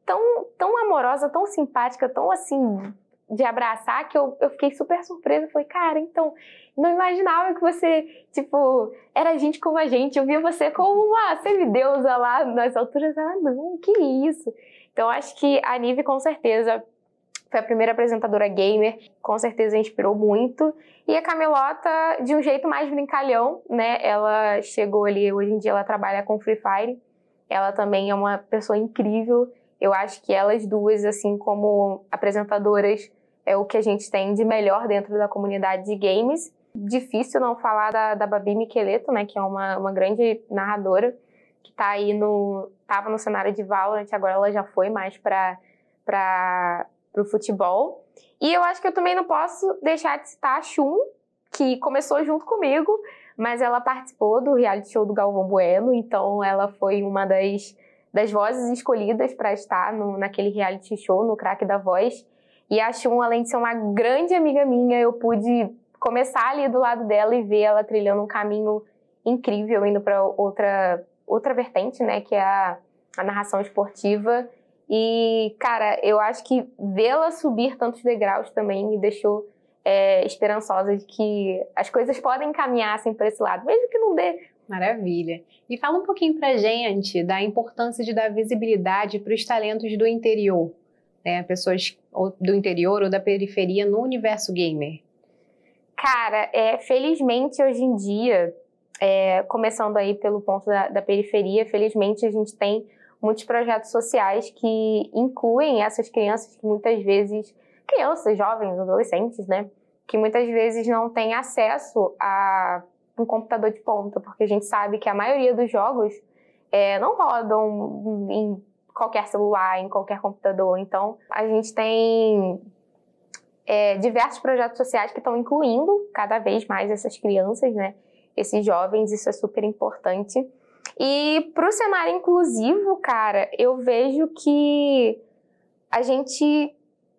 tão amorosa, tão simpática, tão assim, de abraçar, que eu fiquei super surpresa. Falei: cara, então, não imaginava que você, tipo, era gente como a gente. Eu via você como uma semideusa lá nas alturas. Ela: não, que isso? Então, acho que a Nive, com certeza, foi a primeira apresentadora gamer, com certeza inspirou muito. E a Camilota, de um jeito mais brincalhão, né? Ela chegou ali, hoje em dia ela trabalha com Free Fire. Ela também é uma pessoa incrível. Eu acho que elas duas, assim como apresentadoras, é o que a gente tem de melhor dentro da comunidade de games. Difícil não falar da Babi Micheleto, né, que é uma grande narradora, que tá aí tava no cenário de Valorant, agora ela já foi mais para o futebol. E eu acho que eu também não posso deixar de citar a Shun, que começou junto comigo, mas ela participou do reality show do Galvão Bueno, então ela foi uma das vozes escolhidas para estar naquele reality show, no Crack da Voz. E a Shun, além de ser uma grande amiga minha, eu pude começar ali do lado dela e ver ela trilhando um caminho incrível, indo para outra vertente, né, que é a narração esportiva. E, cara, eu acho que vê-la subir tantos degraus também me deixou esperançosa de que as coisas podem caminhar assim por esse lado, mesmo que não dê. Maravilha. E fala um pouquinho pra gente da importância de dar visibilidade para os talentos do interior, né? Pessoas do interior ou da periferia no universo gamer. Cara, felizmente hoje em dia, começando aí pelo ponto da periferia, felizmente a gente tem muitos projetos sociais que incluem essas crianças que muitas vezes, crianças, jovens, adolescentes, né, que muitas vezes não têm acesso a um computador de ponta, porque a gente sabe que a maioria dos jogos não rodam em qualquer celular, em qualquer computador. Então, a gente tem diversos projetos sociais que estão incluindo cada vez mais essas crianças, né? Esses jovens, isso é super importante. E para o cenário inclusivo, cara, eu vejo que a gente...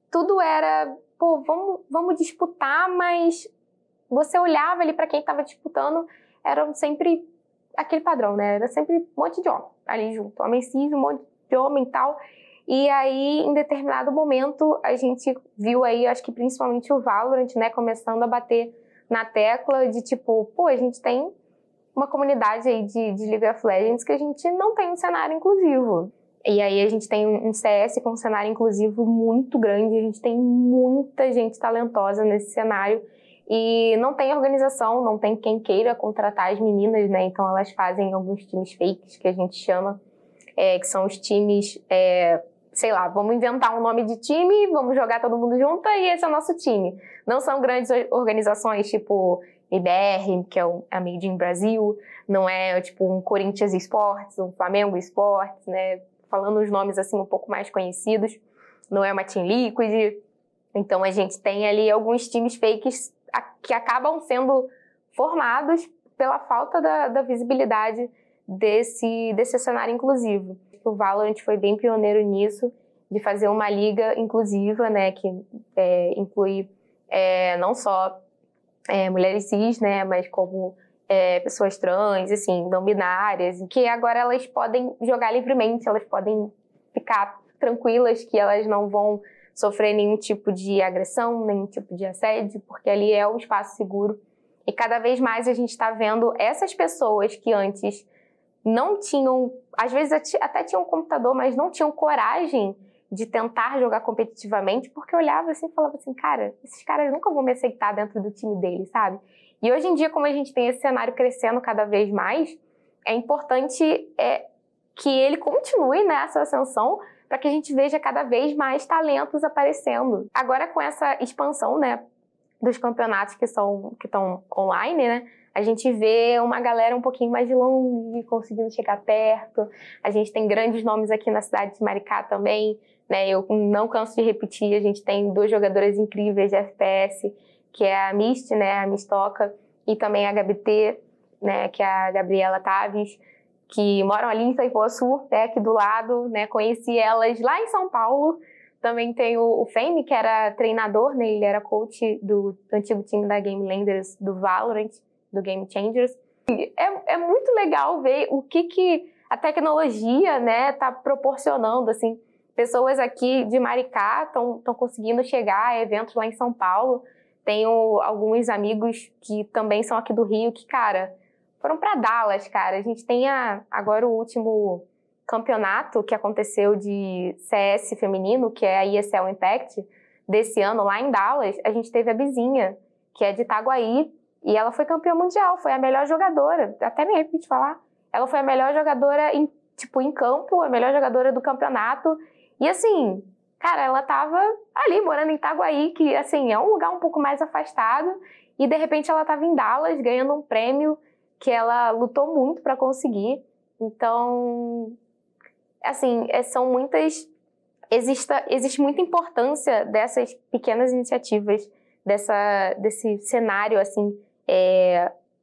Tudo era, pô, vamos disputar, mas você olhava ali para quem estava disputando, era sempre aquele padrão, né? Era sempre um monte de homem ali junto, homem cis, um monte de homem e tal. E aí, em determinado momento, a gente viu aí, acho que principalmente o Valorant, né, começando a bater na tecla de tipo, pô, a gente tem uma comunidade aí de League of Legends que a gente não tem um cenário inclusivo. E aí a gente tem um CS com um cenário inclusivo muito grande, a gente tem muita gente talentosa nesse cenário e não tem organização, não tem quem queira contratar as meninas, né, então elas fazem alguns times fakes que a gente chama, que são os times... sei lá, vamos inventar um nome de time, vamos jogar todo mundo junto e esse é o nosso time. Não são grandes organizações tipo IBR, que é a Made in Brasil, não é tipo um Corinthians Esportes, um Flamengo Esportes, né? Falando os nomes assim um pouco mais conhecidos, não é uma Team Liquid. Então a gente tem ali alguns times fakes que acabam sendo formados pela falta da visibilidade desse cenário inclusivo. O Valorant foi bem pioneiro nisso, de fazer uma liga inclusiva, né, que inclui não só mulheres cis, né, mas como pessoas trans, assim, não binárias, que agora elas podem jogar livremente, elas podem ficar tranquilas que elas não vão sofrer nenhum tipo de agressão, nenhum tipo de assédio, porque ali é um espaço seguro. E cada vez mais a gente está vendo essas pessoas que antes não tinham, às vezes até tinham um computador, mas não tinham coragem de tentar jogar competitivamente, porque olhava assim e falava assim, cara, esses caras nunca vão me aceitar dentro do time deles, sabe? E hoje em dia, como a gente tem esse cenário crescendo cada vez mais, é importante que ele continue nessa ascensão para que a gente veja cada vez mais talentos aparecendo. Agora, com essa expansão, né, dos campeonatos que estão online, né, a gente vê uma galera um pouquinho mais de longe, conseguindo chegar perto. A gente tem grandes nomes aqui na cidade de Maricá também, né? Eu não canso de repetir, a gente tem 2 jogadoras incríveis de FPS, que é a Mist, né, a Mistoca, e também a HBT, né, que é a Gabriela Taves, que moram ali em Itaipuaçu, né, aqui do lado, né? Conheci elas lá em São Paulo. Também tem o Fame, que era treinador, né? Ele era coach do antigo time da Game Landers, do Valorant, do Game Changers. É muito legal ver o que a tecnologia, né, tá proporcionando, assim. Pessoas aqui de Maricá estão conseguindo chegar a eventos lá em São Paulo. Tenho alguns amigos que também são aqui do Rio que, cara, foram para Dallas, cara. A gente tem agora o último campeonato que aconteceu de CS feminino, que é a ESL Impact, desse ano lá em Dallas. A gente teve a Bizinha, que é de Itaguaí, e ela foi campeã mundial, foi a melhor jogadora, até me arrepio de falar. Ela foi a melhor jogadora em campo, a melhor jogadora do campeonato. E assim, cara, ela tava ali morando em Itaguaí, que assim, é um lugar um pouco mais afastado, e de repente ela tava em Dallas ganhando um prêmio que ela lutou muito para conseguir. Então, assim, são muitas... Existe muita importância dessas pequenas iniciativas, desse cenário, assim,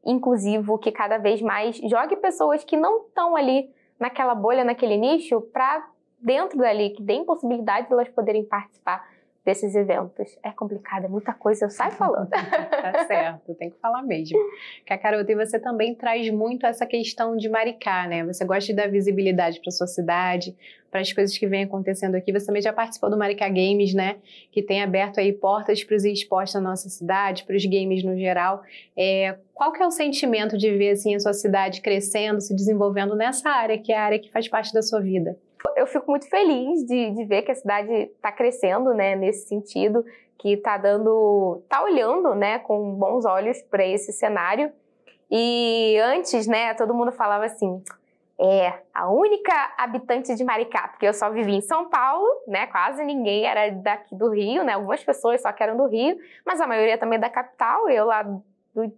inclusivo, que cada vez mais jogue pessoas que não estão ali naquela bolha, naquele nicho, para dentro dali, que deem possibilidade de elas poderem participar. desses eventos. É complicado, é muita coisa, eu saio falando. Tá certo, tem que falar mesmo. Cacarota, e você também traz muito essa questão de Maricá, né? Você gosta de dar visibilidade para sua cidade, para as coisas que vêm acontecendo aqui. Você também já participou do Maricá Games, né? Que tem aberto aí portas para os esportes na nossa cidade, para os games no geral. Qual que é o sentimento de ver assim a sua cidade crescendo, se desenvolvendo nessa área, que é a área que faz parte da sua vida? Eu fico muito feliz de ver que a cidade está crescendo, né, nesse sentido, que está olhando, né, com bons olhos para esse cenário. E antes, né, todo mundo falava assim, a única habitante de Maricá, porque eu só vivi em São Paulo, né, quase ninguém era daqui do Rio, né, algumas pessoas só que eram do Rio, mas a maioria também da capital, eu lá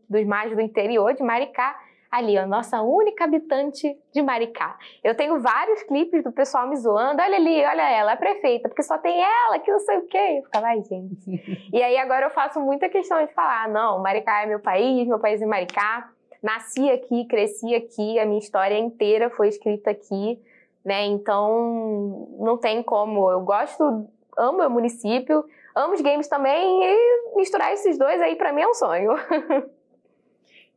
dos mais do interior de Maricá. Ali, a nossa única habitante de Maricá. Eu tenho vários clipes do pessoal me zoando. Olha ali, olha ela, é prefeita, porque só tem ela, que não sei o quê. Eu ficava, ai, gente. E aí agora eu faço muita questão de falar, não, Maricá é meu país é Maricá. Nasci aqui, cresci aqui, a minha história inteira foi escrita aqui, né? Então, não tem como. Eu amo meu município, amo os games também, e misturar esses dois aí pra mim é um sonho.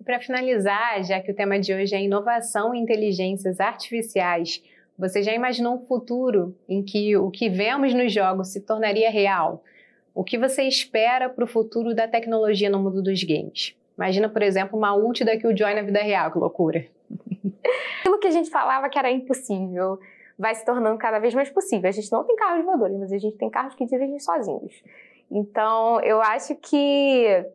Para finalizar, já que o tema de hoje é inovação e inteligências artificiais, você já imaginou um futuro em que o que vemos nos jogos se tornaria real? O que você espera para o futuro da tecnologia no mundo dos games? Imagina, por exemplo, uma ult da Killjoy na vida real, que loucura. Aquilo que a gente falava que era impossível vai se tornando cada vez mais possível. A gente não tem carros voadores, mas a gente tem carros que dirigem sozinhos. Então, eu acho que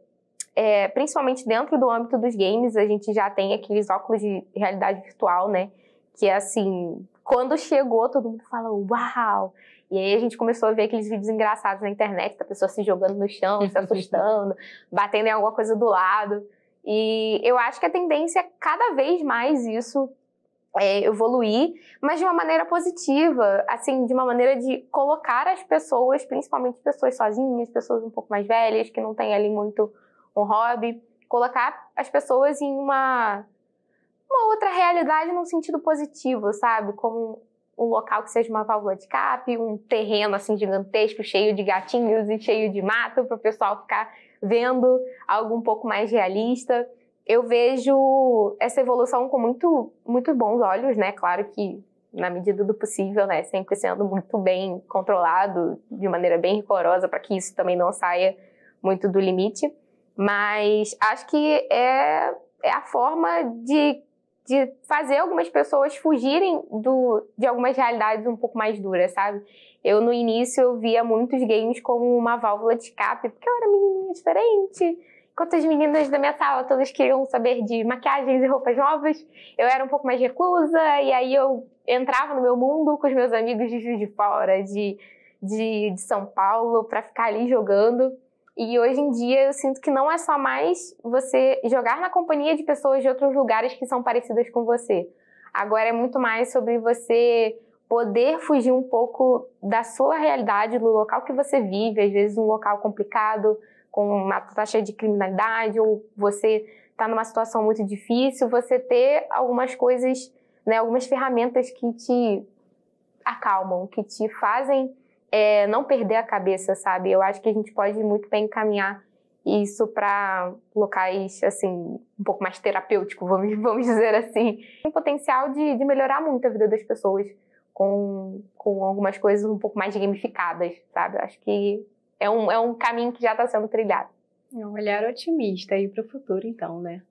principalmente dentro do âmbito dos games, a gente já tem aqueles óculos de realidade virtual, né? Que é assim, quando chegou, todo mundo fala, uau! E aí a gente começou a ver aqueles vídeos engraçados na internet, da pessoa se jogando no chão, se assustando, batendo em alguma coisa do lado. E eu acho que a tendência é cada vez mais isso evoluir, mas de uma maneira positiva, assim, de uma maneira de colocar as pessoas, principalmente pessoas sozinhas, pessoas um pouco mais velhas, que não têm ali muito um hobby, colocar as pessoas em uma outra realidade num sentido positivo, sabe? Como um local que seja uma válvula de escape, um terreno assim gigantesco, cheio de gatinhos e cheio de mato, para o pessoal ficar vendo algo um pouco mais realista. Eu vejo essa evolução com muito bons olhos, né? Claro que na medida do possível, né? Sempre sendo muito bem controlado, de maneira bem rigorosa, para que isso também não saia muito do limite. Mas acho que é a forma de fazer algumas pessoas fugirem de algumas realidades um pouco mais duras, sabe? Eu, no início, eu via muitos games como uma válvula de escape, porque eu era menininha diferente. Enquanto as meninas da minha sala todas queriam saber de maquiagens e roupas novas, eu era um pouco mais reclusa, e aí eu entrava no meu mundo com os meus amigos de Juiz de Fora, de São Paulo, para ficar ali jogando. E hoje em dia eu sinto que não é só mais você jogar na companhia de pessoas de outros lugares que são parecidas com você. Agora é muito mais sobre você poder fugir um pouco da sua realidade, do local que você vive, às vezes um local complicado, com uma taxa de criminalidade, ou você está numa situação muito difícil, você ter algumas coisas, né, algumas ferramentas que te acalmam, que te fazem não perder a cabeça, sabe? Eu acho que a gente pode muito bem encaminhar isso para locais, assim, um pouco mais terapêuticos, vamos dizer assim. Tem potencial de melhorar muito a vida das pessoas com algumas coisas um pouco mais gamificadas, sabe? Eu acho que é um caminho que já está sendo trilhado. É um olhar otimista aí para o futuro, então, né?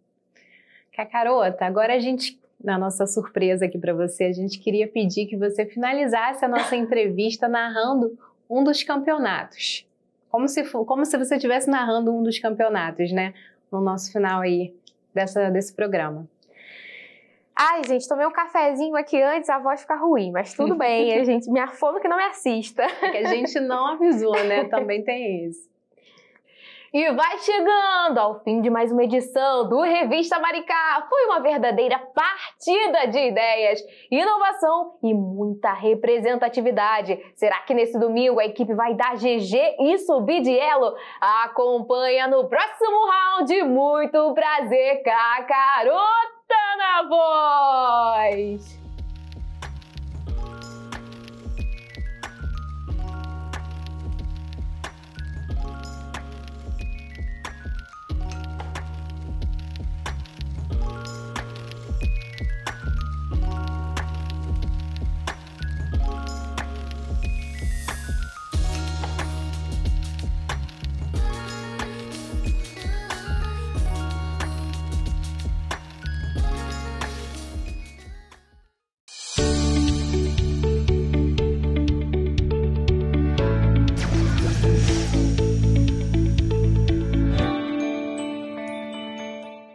Cacarota, agora a gente, na nossa surpresa aqui para você, a gente queria pedir que você finalizasse a nossa entrevista narrando um dos campeonatos. Como se você estivesse narrando um dos campeonatos, né? No nosso final aí desse programa. Ai, gente, tomei um cafezinho aqui antes, a voz fica ruim, mas tudo bem, gente, minha fome que não me assista. Que a gente não avisou, né? Também tem isso. E vai chegando ao fim de mais uma edição do Revista Maricá. Foi uma verdadeira partida de ideias, inovação e muita representatividade. Será que nesse domingo a equipe vai dar GG e subir de elo? Acompanha no próximo round. Muito prazer, Cacarota na voz!